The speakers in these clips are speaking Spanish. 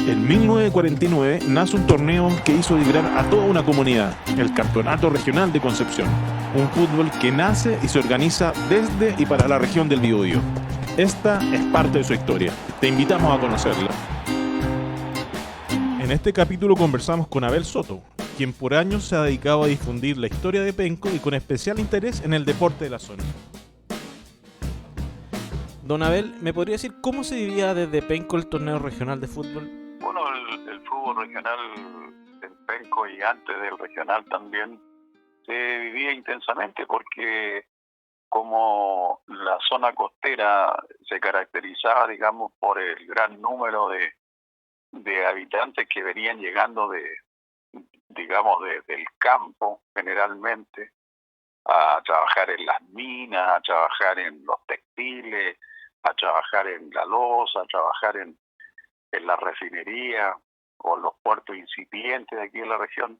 En 1949 nace un torneo que hizo vibrar a toda una comunidad, el Campeonato Regional de Concepción, un fútbol que nace y se organiza desde y para la región del Biobío. Esta es parte de su historia. Te invitamos a conocerla. En este capítulo conversamos con Abel Soto, quien por años se ha dedicado a difundir la historia de Penco y con especial interés en el deporte de la zona. Don Abel, ¿me podría decir cómo se vivía desde Penco el torneo regional de fútbol? Bueno, el fútbol regional en Penco y antes del regional también se vivía intensamente porque como la zona costera se caracterizaba, digamos, por el gran número de habitantes que venían llegando del campo generalmente a trabajar en las minas, a trabajar en los textiles, a trabajar en la loza, a trabajar en la refinería o los puertos incipientes de aquí en la región,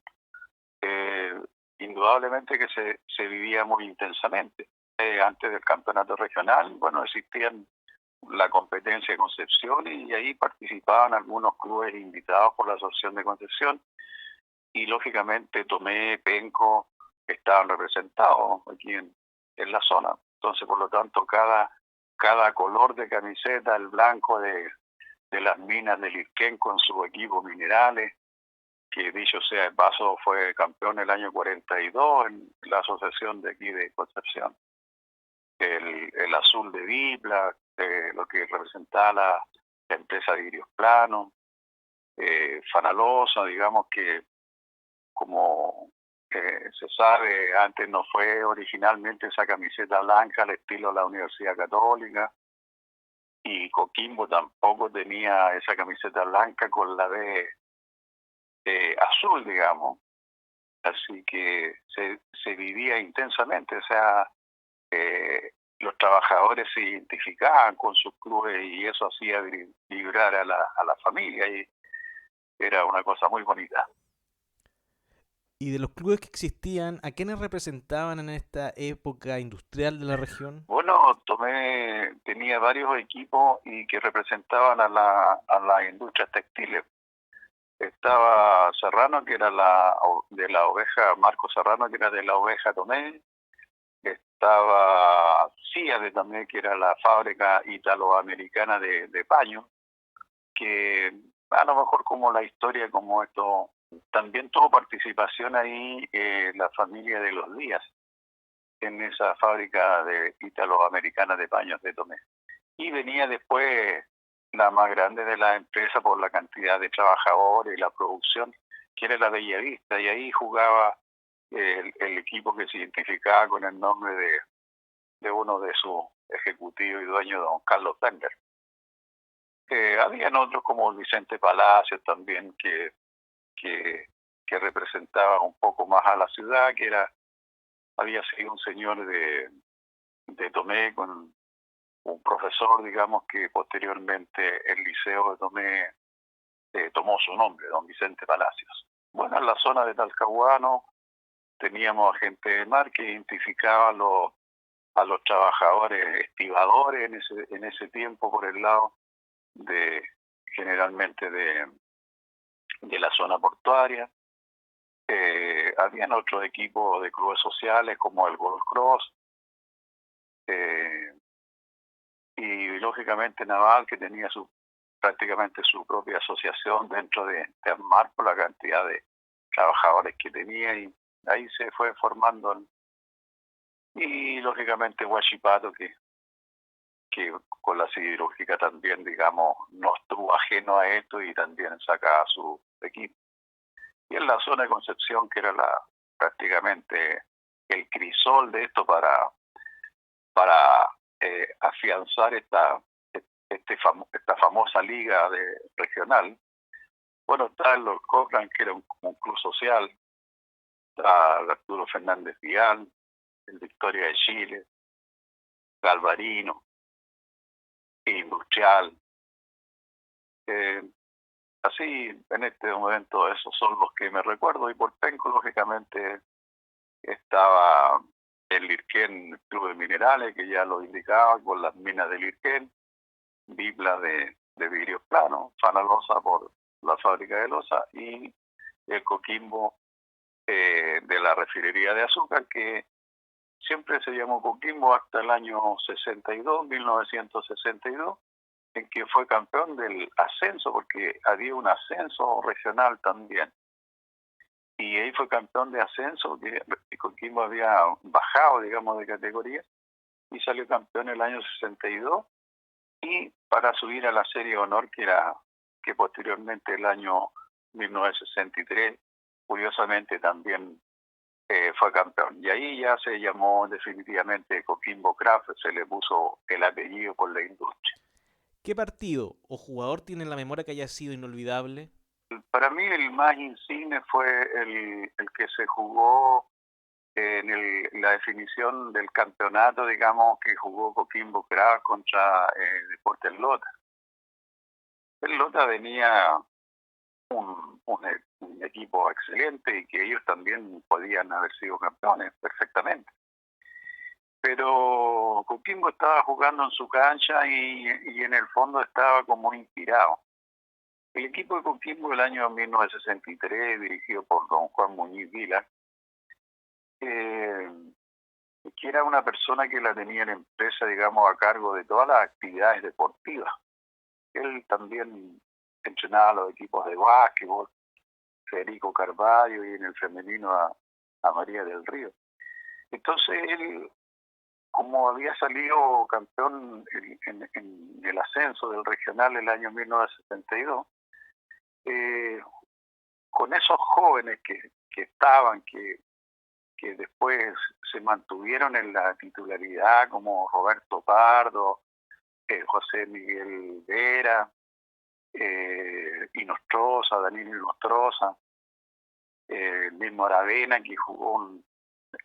indudablemente que se vivía muy intensamente. Antes del campeonato regional, bueno, existían la competencia de Concepción y ahí participaban algunos clubes invitados por la Asociación de Concepción y lógicamente Tomé, Penco estaban representados aquí en la zona. Entonces, por lo tanto, cada color de camiseta, el blanco de las minas del Irquén con su equipo Minerales, que dicho sea de paso fue campeón el año 42 en la asociación de aquí de Concepción. El azul de Vibla, lo que representaba la empresa de vidrios planos, Fanalosa, digamos que como se sabe, antes no fue originalmente esa camiseta blanca al estilo de la Universidad Católica, y Coquimbo tampoco tenía esa camiseta blanca con la B azul, digamos. Así que se vivía intensamente, o sea, los trabajadores se identificaban con sus clubes y eso hacía vibrar a la familia y era una cosa muy bonita. Y de los clubes que existían, ¿a quiénes representaban en esta época industrial de la región? Bueno, tenía varios equipos y que representaban a las industrias textiles. Estaba Serrano, que era de la oveja, Marco Serrano, que era de la oveja Tomé. Estaba CIADE también, que era la fábrica italoamericana de paño, que a lo mejor como la historia, como esto, también tuvo participación ahí la familia de los Díaz, en esa fábrica de italoamericana de paños de Tomé. Y venía después la más grande de la empresa por la cantidad de trabajadores y la producción, que era la Bellavista, y ahí jugaba el equipo que se identificaba con el nombre de uno de sus ejecutivos y dueños, don Carlos Bender. Habían otros como Vicente Palacios también que representaban un poco más a la ciudad, había sido un señor de Tomé con un profesor, digamos, que posteriormente el liceo de Tomé tomó su nombre, don Vicente Palacios. Bueno, en la zona de Talcahuano teníamos a gente de mar que identificaba a los trabajadores estibadores en ese tiempo por el lado generalmente de la zona portuaria. Habían otros equipos de clubes sociales como el Gold Cross, y lógicamente Naval, que tenía prácticamente su propia asociación dentro de ANMAR por la cantidad de trabajadores que tenía, y ahí se fue formando. Y lógicamente Huachipato, que con la siderúrgica también, digamos, no estuvo ajeno a esto y también sacaba su equipo. Y en la zona de Concepción, que era prácticamente el crisol de esto para afianzar esta famosa liga regional. Bueno, está el Lord Cochrane, que era un club social, está Arturo Fernández Vial, el Victoria de Chile, Galvarino, Industrial. Así, en este momento, esos son los que me recuerdo. Y por Penco, lógicamente, estaba el Lirquén, el Club de Minerales, que ya lo indicaba, con las minas del Lirquén, Bibla de vidrios planos, Fanalosa por la fábrica de loza, y el Coquimbo de la refinería de azúcar, que siempre se llamó Coquimbo hasta el año 62, 1962, en que fue campeón del ascenso, porque había un ascenso regional también. Y ahí fue campeón de ascenso, que Coquimbo había bajado, digamos, de categoría, y salió campeón el año 62, y para subir a la Serie Honor, que posteriormente el año 1963, curiosamente también fue campeón. Y ahí ya se llamó definitivamente Coquimbo Craft, se le puso el apellido por la industria. ¿Qué partido o jugador tiene en la memoria que haya sido inolvidable? Para mí el más insigne fue el que se jugó en la definición del campeonato, digamos, que jugó Coquimbo Craft contra Deportes Lota. El Lota venía un equipo excelente y que ellos también podían haber sido campeones perfectamente. Pero Coquimbo estaba jugando en su cancha y en el fondo estaba como inspirado. El equipo de Coquimbo del año 1963, dirigido por don Juan Muñiz Vila, que era una persona que la tenía la empresa, digamos, a cargo de todas las actividades deportivas. Él también entrenaba a los equipos de básquetbol, Federico Carvalho, y en el femenino a María del Río. Entonces él, como había salido campeón en el ascenso del regional el año 1972, con esos jóvenes que estaban, que después se mantuvieron en la titularidad, como Roberto Pardo, José Miguel Vera, Inostroza, Danilo Inostroza, el mismo Aravena, que jugó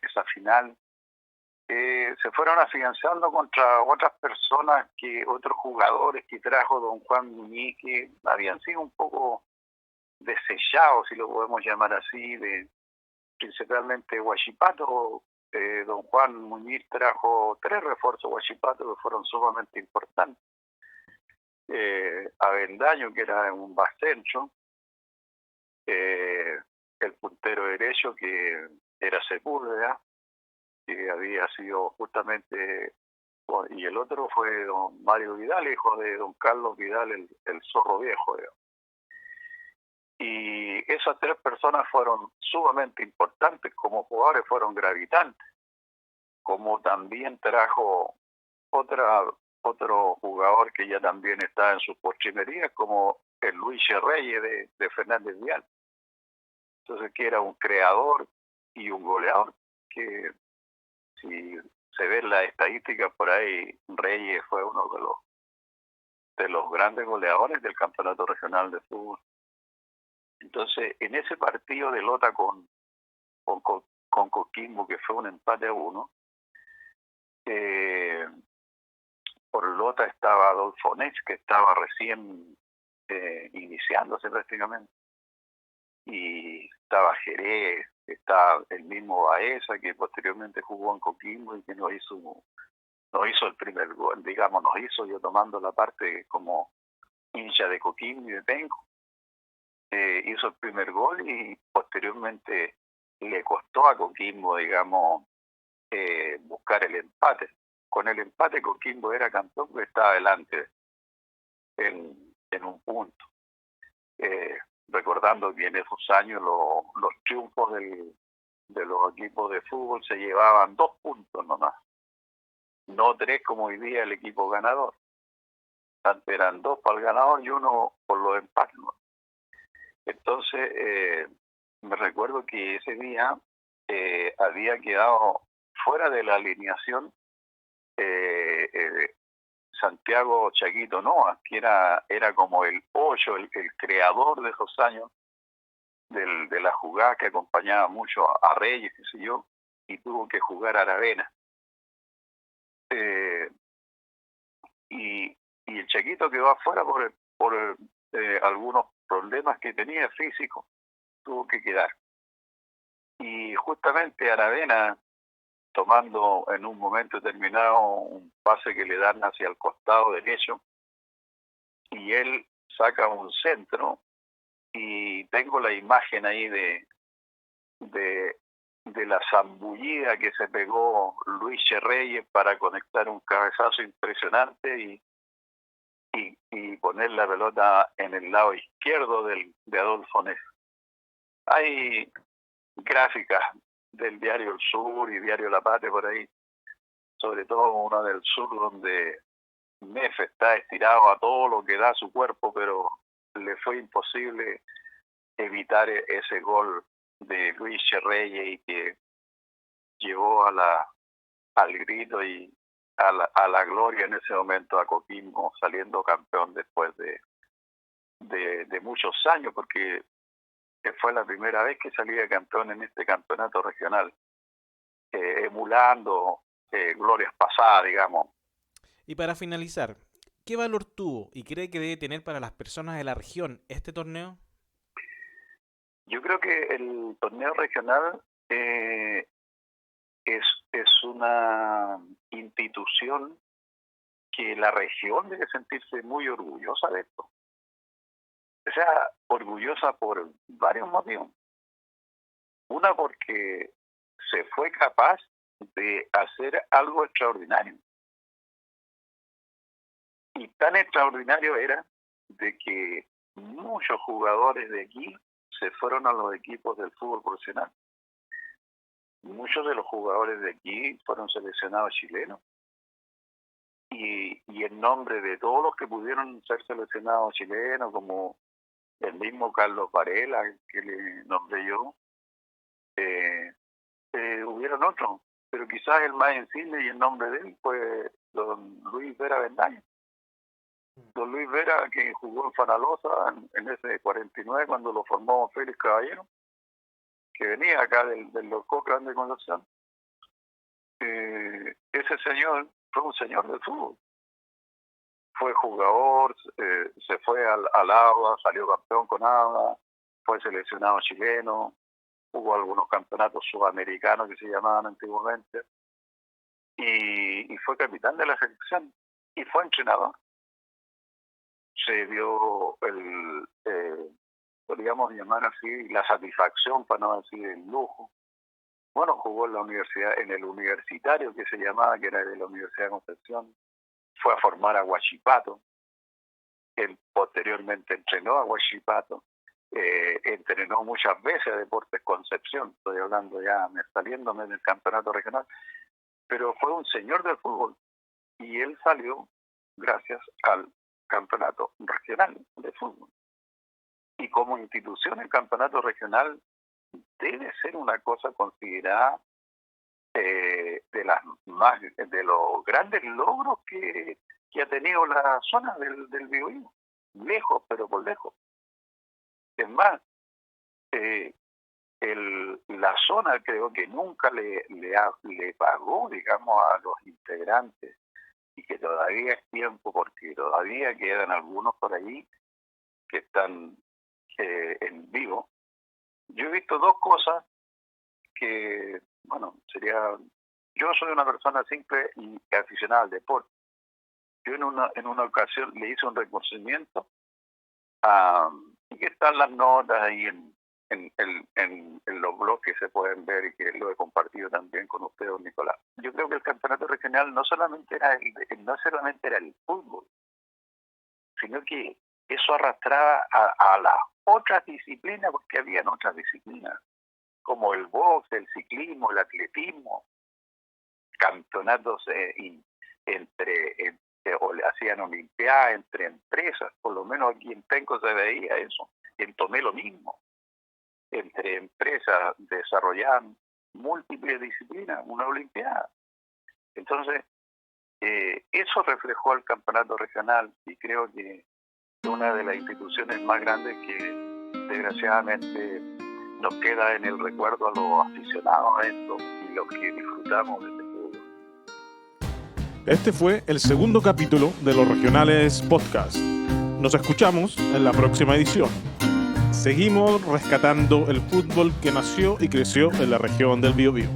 esa final, se fueron afianzando contra otras personas, otros jugadores que trajo don Juan Muñiz, que habían sido un poco desechados, si lo podemos llamar así, principalmente Huachipato. Don Juan Muñiz trajo 3 refuerzos Huachipato que fueron sumamente importantes. Avendaño, que era un bascencho, el puntero derecho, que era Sepúlveda, que había sido justamente, y el otro fue don Mario Vidal, hijo de don Carlos Vidal, el zorro viejo, digamos. Y esas 3 personas fueron sumamente importantes como jugadores, fueron gravitantes, como también trajo otro jugador que ya también está en sus postrimerías, como el Luis Reyes de Fernández Vial. Entonces, que era un creador y un goleador, que si se ven las estadísticas por ahí, Reyes fue uno de los grandes goleadores del campeonato regional de fútbol. Entonces, en ese partido de Lota con Coquimbo, que fue un empate a 1, por Lota estaba Adolfo Nech, que estaba recién iniciándose prácticamente, y estaba Jerez, estaba el mismo Baeza, que posteriormente jugó en Coquimbo y que nos hizo el primer gol, digamos, nos hizo, yo tomando la parte como hincha de Coquimbo y de Penco, hizo el primer gol, y posteriormente le costó a Coquimbo, digamos, buscar el empate. Con el empate Coquimbo era campeón, porque estaba adelante en un punto. Recordando que en esos años los triunfos de los equipos de fútbol se llevaban 2 puntos nomás, no 3 como hoy día el equipo ganador. Antes eran 2 para el ganador y 1 por los empates, ¿no? Entonces, me recuerdo que ese día había quedado fuera de la alineación Santiago Chaquito Noa, que era como el 8, el creador de esos años de la jugada, que acompañaba mucho a Reyes, qué sé yo, y tuvo que jugar a Aravena. Y el Chaquito quedó afuera por algunos problemas que tenía físicos, tuvo que quedar. Y justamente Aravena, tomando en un momento determinado un pase que le dan hacia el costado derecho, y él saca un centro y tengo la imagen ahí de la zambullida que se pegó Luis Reyes para conectar un cabezazo impresionante y poner la pelota en el lado izquierdo de Adolfo Neff. Hay gráficas del diario El Sur y diario La Patria por ahí, sobre todo una del Sur donde Neff está estirado a todo lo que da su cuerpo, pero le fue imposible evitar ese gol de Luis Reyes y que llevó al grito y a la gloria en ese momento a Coquimbo, saliendo campeón después de muchos años, porque fue la primera vez que salía campeón en este campeonato regional, emulando glorias pasadas, digamos. Y para finalizar, ¿qué valor tuvo y cree que debe tener para las personas de la región este torneo? Yo creo que el torneo regional es una institución que la región debe sentirse muy orgullosa de esto. O sea, orgullosa por varios motivos. Una, porque se fue capaz de hacer algo extraordinario. Y tan extraordinario era de que muchos jugadores de aquí se fueron a los equipos del fútbol profesional. Muchos de los jugadores de aquí fueron seleccionados chilenos. Y en nombre de todos los que pudieron ser seleccionados chilenos, como el mismo Carlos Varela, que le nombré yo, hubieron otros, pero quizás el más insigne y el nombre de él fue don Luis Vera Bendaño. Don Luis Vera, que jugó en Fanalosa en ese 49 cuando lo formó Félix Caballero, que venía acá del Loco Grande de Concepción. Ese señor fue un señor del fútbol. Fue jugador, se fue al ABA, salió campeón con ABA, fue seleccionado chileno, hubo algunos campeonatos sudamericanos que se llamaban antiguamente, y fue capitán de la selección, y fue entrenador. Se dio podríamos llamar así, la satisfacción, para no decir el lujo. Bueno, jugó en la universidad, en el universitario que se llamaba, que era de la Universidad de Concepción. Fue a formar a Huachipato. Él posteriormente entrenó a Huachipato. Entrenó muchas veces a Deportes Concepción. Estoy hablando ya, saliéndome del campeonato regional. Pero fue un señor del fútbol. Y él salió gracias al campeonato regional de fútbol. Y como institución el campeonato regional debe ser una cosa considerada de los grandes logros que ha tenido la zona del Biobío, lejos, pero por lejos. Es más, la zona creo que nunca le pagó, digamos, a los integrantes, y que todavía es tiempo, porque todavía quedan algunos por ahí que están en vivo. Yo he visto dos cosas que, bueno, yo soy una persona simple y aficionada al deporte. Yo en una ocasión le hice un reconocimiento y que están las notas ahí en los blogs que se pueden ver, y que lo he compartido también con usted, don Nicolás. Yo creo que el campeonato regional no solamente era el fútbol, sino que eso arrastraba a las otras disciplinas, porque habían otras disciplinas, como el box, el ciclismo, el atletismo, campeonatos o le hacían olimpiadas entre empresas. Por lo menos aquí en Penco se veía eso, en Tomé lo mismo. Entre empresas desarrollaban múltiples disciplinas, una olimpiada. Entonces, eso reflejó al campeonato regional, y creo que es una de las instituciones más grandes que desgraciadamente nos queda en el recuerdo a los aficionados a esto y los que disfrutamos de este fútbol. Este fue el segundo capítulo de Los Regionales Podcast. Nos escuchamos en la próxima edición. Seguimos rescatando el fútbol que nació y creció en la región del Biobío.